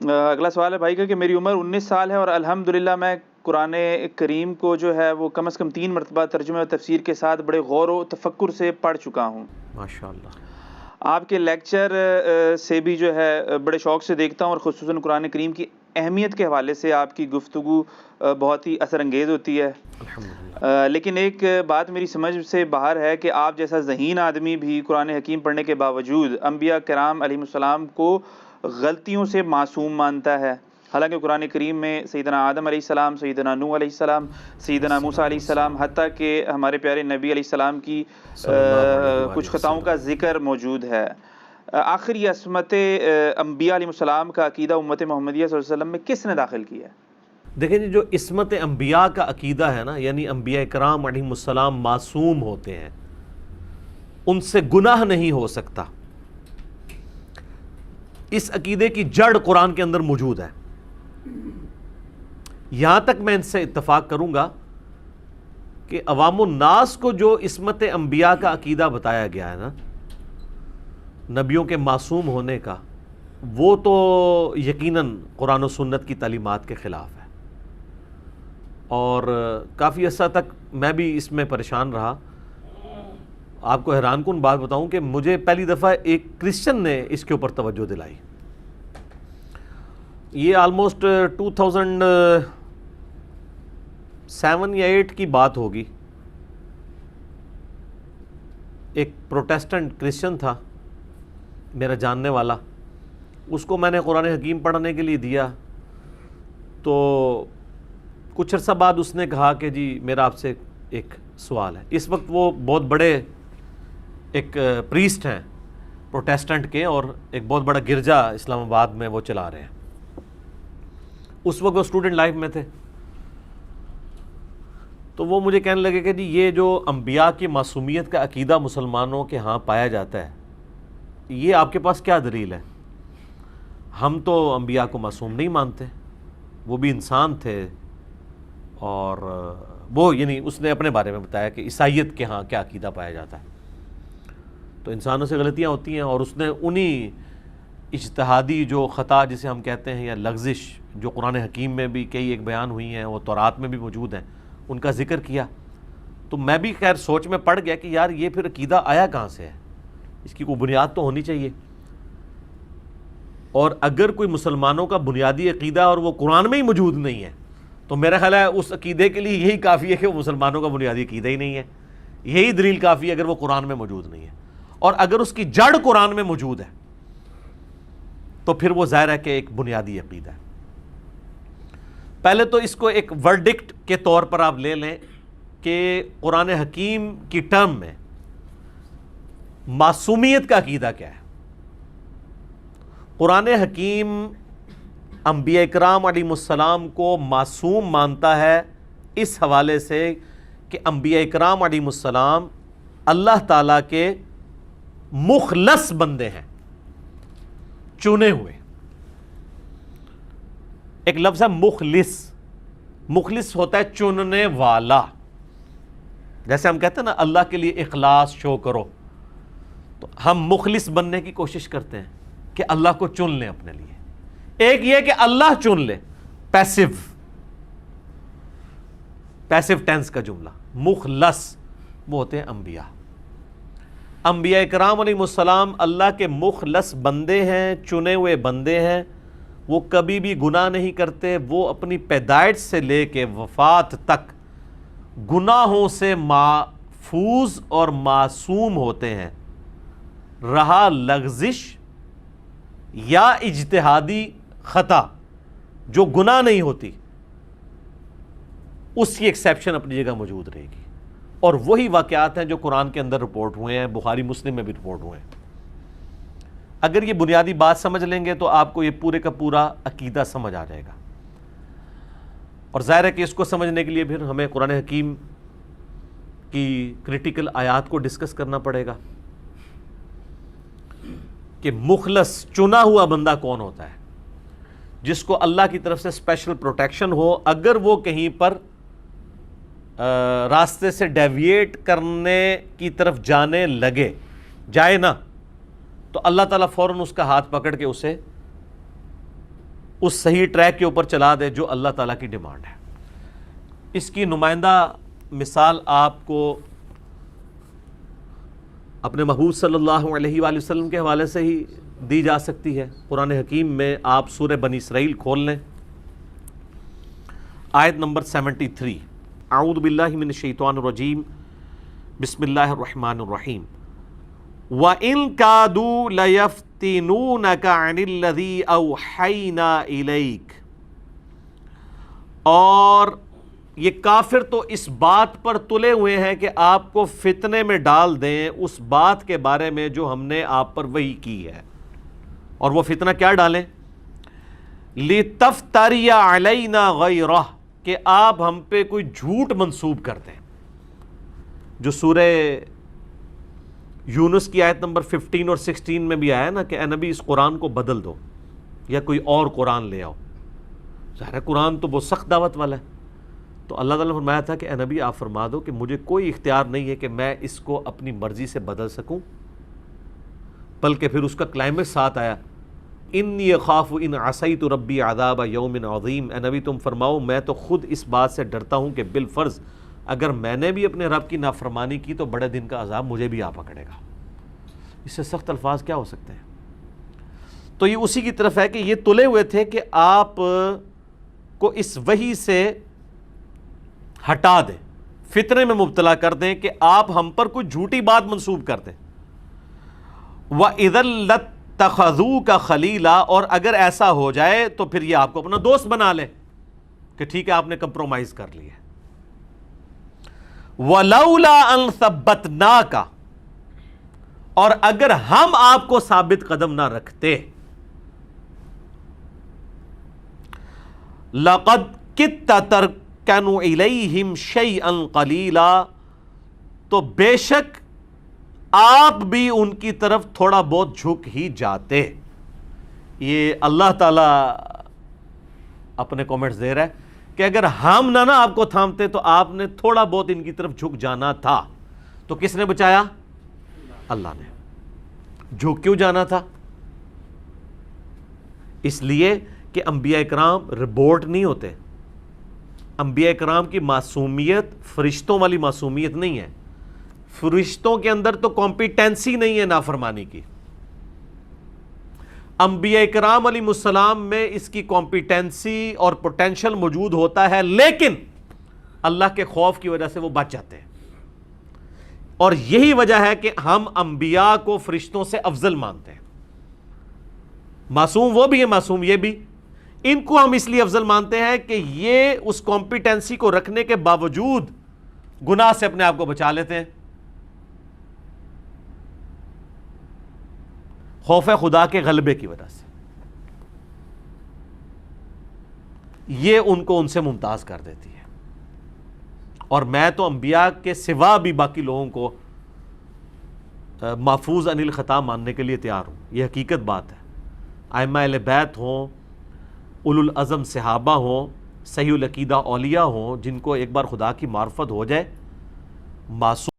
اگلا سوال ہے بھائی کا کہ میری عمر 19 سال ہے اور الحمدللہ میں قرآن کریم کو جو ہے وہ کم از کم 3 مرتبہ ترجمہ و تفسیر کے ساتھ بڑے غور و تفکر سے پڑھ چکا ہوں۔ ماشاءاللہ۔ آپ کے لیکچر سے بھی جو ہے بڑے شوق سے دیکھتا ہوں، اور خصوصاً قرآن کریم کی اہمیت کے حوالے سے آپ کی گفتگو بہت ہی اثر انگیز ہوتی ہے۔ الحمدللہ۔ لیکن ایک بات میری سمجھ سے باہر ہے کہ آپ جیسا ذہین آدمی بھی قرآن حکیم پڑھنے کے باوجود انبیاء کرام علیہ السلام کو غلطیوں سے معصوم مانتا ہے، حالانکہ قرآن کریم میں سیدنا آدم علیہ السلام، سیدنا نوح علیہ السلام، سیدنا موسیٰ علیہ السلام، حتیٰ کہ ہمارے پیارے نبی علیہ السلام کی صلی اللہ علیہ وآلہ کچھ خطاؤں کا وسلم۔ ذکر موجود ہے۔ آخر یہ عصمت انبیاء علیہ السلام کا عقیدہ امت محمدیہ صلی اللہ علیہ وسلم میں کس نے داخل کیا ہے؟ دیکھیں جی، جو عصمت انبیاء کا عقیدہ ہے نا، یعنی انبیاء کرام علیہ السلام معصوم ہوتے ہیں، ان سے گناہ نہیں ہو سکتا، اس عقیدے کی جڑ قرآن کے اندر موجود ہے۔ یہاں تک میں ان سے اتفاق کروں گا کہ عوام الناس کو جو عصمت انبیاء کا عقیدہ بتایا گیا ہے نا، نبیوں کے معصوم ہونے کا، وہ تو یقیناً قرآن و سنت کی تعلیمات کے خلاف ہے، اور کافی عرصہ تک میں بھی اس میں پریشان رہا۔ آپ کو حیران کن بات بتاؤں کہ مجھے پہلی دفعہ ایک کرسچن نے اس کے اوپر توجہ دلائی۔ یہ آلموسٹ 2007 یا 8 کی بات ہوگی۔ ایک پروٹیسٹنٹ کرسچن تھا میرا جاننے والا، اس کو میں نے قرآن حکیم پڑھنے کے لیے دیا، تو کچھ عرصہ بعد اس نے کہا کہ جی میرا آپ سے ایک سوال ہے۔ اس وقت وہ بہت بڑے ایک پریسٹ ہیں پروٹیسٹنٹ کے، اور ایک بہت بڑا گرجا اسلام آباد میں وہ چلا رہے ہیں۔ اس وقت وہ اسٹوڈنٹ لائف میں تھے، تو وہ مجھے کہنے لگے کہ جی یہ جو انبیاء کی معصومیت کا عقیدہ مسلمانوں کے ہاں پایا جاتا ہے، یہ آپ کے پاس کیا دلیل ہے؟ ہم تو انبیاء کو معصوم نہیں مانتے، وہ بھی انسان تھے، اور وہ یعنی اس نے اپنے بارے میں بتایا کہ عیسائیت کے ہاں کیا عقیدہ پایا جاتا ہے۔ تو انسانوں سے غلطیاں ہوتی ہیں، اور اس نے انہی اجتہادی جو خطا جسے ہم کہتے ہیں یا لغزش جو قرآن حکیم میں بھی کئی ایک بیان ہوئی ہیں، وہ تورات میں بھی موجود ہیں، ان کا ذکر کیا۔ تو میں بھی خیر سوچ میں پڑ گیا کہ یار یہ پھر عقیدہ آیا کہاں سے ہے، اس کی کوئی بنیاد تو ہونی چاہیے، اور اگر کوئی مسلمانوں کا بنیادی عقیدہ اور وہ قرآن میں ہی موجود نہیں ہے تو میرا خیال ہے اس عقیدے کے لیے یہی کافی ہے کہ وہ مسلمانوں کا بنیادی عقیدہ ہی نہیں ہے، یہی دلیل کافی ہے اگر وہ قرآن میں موجود نہیں ہے۔ اور اگر اس کی جڑ قرآن میں موجود ہے تو پھر وہ ظاہر ہے کہ ایک بنیادی عقیدہ ہے۔ پہلے تو اس کو ایک ورڈکٹ کے طور پر آپ لے لیں کہ قرآن حکیم کی ٹرم میں معصومیت کا عقیدہ کیا ہے۔ قرآن حکیم انبیاء کرام علیہ السلام کو معصوم مانتا ہے اس حوالے سے کہ انبیاء کرام علیہ السلام اللہ تعالیٰ کے مخلص بندے ہیں، چنے ہوئے۔ ایک لفظ ہے مخلص، مخلص ہوتا ہے چننے والا، جیسے ہم کہتے ہیں نا اللہ کے لیے اخلاص شو کرو، تو ہم مخلص بننے کی کوشش کرتے ہیں کہ اللہ کو چن لیں اپنے لیے۔ ایک یہ کہ اللہ چن لے، پیسو ٹینس کا جملہ، مخلص وہ ہوتے ہیں انبیاء۔ انبیاء کرام علیہ السلام اللہ کے مخلص بندے ہیں، چنے ہوئے بندے ہیں، وہ کبھی بھی گناہ نہیں کرتے، وہ اپنی پیدائش سے لے کے وفات تک گناہوں سے محفوظ اور معصوم ہوتے ہیں۔ رہا لغزش یا اجتہادی خطا جو گناہ نہیں ہوتی، اس کی ایکسیپشن اپنی جگہ موجود رہے گی، اور وہی واقعات ہیں جو قرآن کے اندر رپورٹ ہوئے ہیں، بخاری مسلم میں بھی رپورٹ ہوئے ہیں۔ اگر یہ بنیادی بات سمجھ لیں گے تو آپ کو یہ پورے کا پورا عقیدہ سمجھ آ جائے گا، اور ظاہر ہے کہ اس کو سمجھنے کے لیے پھر ہمیں قرآن حکیم کی کریٹیکل آیات کو ڈسکس کرنا پڑے گا کہ مخلص چنا ہوا بندہ کون ہوتا ہے، جس کو اللہ کی طرف سے اسپیشل پروٹیکشن ہو۔ اگر وہ کہیں پر راستے سے ڈیویٹ کرنے کی طرف جانے جائے نا، تو اللہ تعالیٰ فوراً اس کا ہاتھ پکڑ کے اسے اس صحیح ٹریک کے اوپر چلا دے جو اللہ تعالیٰ کی ڈیمانڈ ہے۔ اس کی نمائندہ مثال آپ کو اپنے محبوب صلی اللہ علیہ وآلہ وسلم کے حوالے سے ہی دی جا سکتی ہے۔ قرآن حکیم میں آپ سورہ بنی اسرائیل کھول لیں، آیت نمبر 73۔ اعوذ باللہ من الشیطان الرجیم، بسم اللہ الرحمن الرحیم۔ وَإِن كَادُوا لَيَفْتِنُونَكَ عَنِ الَّذِي أَوْحَيْنَا إِلَيْكَ، اور یہ کافر تو اس بات پر تلے ہوئے ہیں کہ آپ کو فتنے میں ڈال دیں اس بات کے بارے میں جو ہم نے آپ پر وحی کی ہے۔ اور وہ فتنہ کیا ڈالیں؟ لِتَفْتَرِيَ عَلَيْنَا غَيْرَهُ، کہ آپ ہم پہ کوئی جھوٹ منسوب کر دیں، جو سورہ یونس کی آیت نمبر 15 اور 16 میں بھی آیا نا کہ اے نبی اس قرآن کو بدل دو یا کوئی اور قرآن لے آؤ۔ ظاہر ہے قرآن تو بہت سخت دعوت والا ہے، تو اللہ تعالیٰ نے فرمایا تھا کہ اے نبی آپ فرما دو کہ مجھے کوئی اختیار نہیں ہے کہ میں اس کو اپنی مرضی سے بدل سکوں، بلکہ پھر اس کا کلائمیکس ساتھ آیا، انی اخاف ان عصیت ربی عذاب یوم عظیم۔ اے نبی تم فرماؤ میں تو خود اس بات سے ڈرتا ہوں کہ بالفرض اگر میں نے بھی اپنے رب کی نافرمانی کی تو بڑے دن کا عذاب مجھے بھی آ پکڑے گا۔ اس سے سخت الفاظ کیا ہو سکتے ہیں؟ تو یہ اسی کی طرف ہے کہ یہ تلے ہوئے تھے کہ آپ کو اس وحی سے ہٹا دیں، فتنے میں مبتلا کر دیں کہ آپ ہم پر کوئی جھوٹی بات منسوب کر دیں۔ وَإِذًا لَاتَّخَذُوكَ خَلِيلًا، اور اگر ایسا ہو جائے تو پھر یہ آپ کو اپنا دوست بنا لے کہ ٹھیک ہے آپ نے کمپرومائز کر لیا۔ وَلَوْلَا أَن ثَبَّتْنَاكَ، اور اگر ہم آپ کو ثابت قدم نہ رکھتے، لَقَدْ كِدتَّ تَرْكَنُ إِلَيْهِمْ شَيْئًا قَلِيلًا، تو بے شک آپ بھی ان کی طرف تھوڑا بہت جھک ہی جاتے۔ یہ اللہ تعالیٰ اپنے کومنٹس دے رہا ہے کہ اگر ہم نہ آپ کو تھامتے تو آپ نے تھوڑا بہت ان کی طرف جھک جانا تھا۔ تو کس نے بچایا؟ اللہ نے۔ جھک کیوں جانا تھا؟ اس لیے کہ انبیاء اکرام ربورٹ نہیں ہوتے۔ انبیاء اکرام کی معصومیت فرشتوں والی معصومیت نہیں ہے۔ فرشتوں کے اندر تو کمپیٹنسی نہیں ہے نافرمانی کی، انبیاء اکرام علیہ السلام میں اس کی کمپیٹنسی اور پوٹینشل موجود ہوتا ہے، لیکن اللہ کے خوف کی وجہ سے وہ بچ جاتے ہیں۔ اور یہی وجہ ہے کہ ہم انبیاء کو فرشتوں سے افضل مانتے ہیں۔ معصوم وہ بھی ہے، معصوم یہ بھی، ان کو ہم اس لیے افضل مانتے ہیں کہ یہ اس کمپیٹنسی کو رکھنے کے باوجود گناہ سے اپنے آپ کو بچا لیتے ہیں، خوف خدا کے غلبے کی وجہ سے۔ یہ ان کو ان سے ممتاز کر دیتی ہے۔ اور میں تو انبیاء کے سوا بھی باقی لوگوں کو محفوظ عن الخطا ماننے کے لیے تیار ہوں۔ یہ حقیقت بات ہے۔ ائمہ اہل بیت ہوں، اولو العزم صحابہ ہوں، صحیح العقیدہ اولیاء ہوں، جن کو ایک بار خدا کی معرفت ہو جائے، معصوم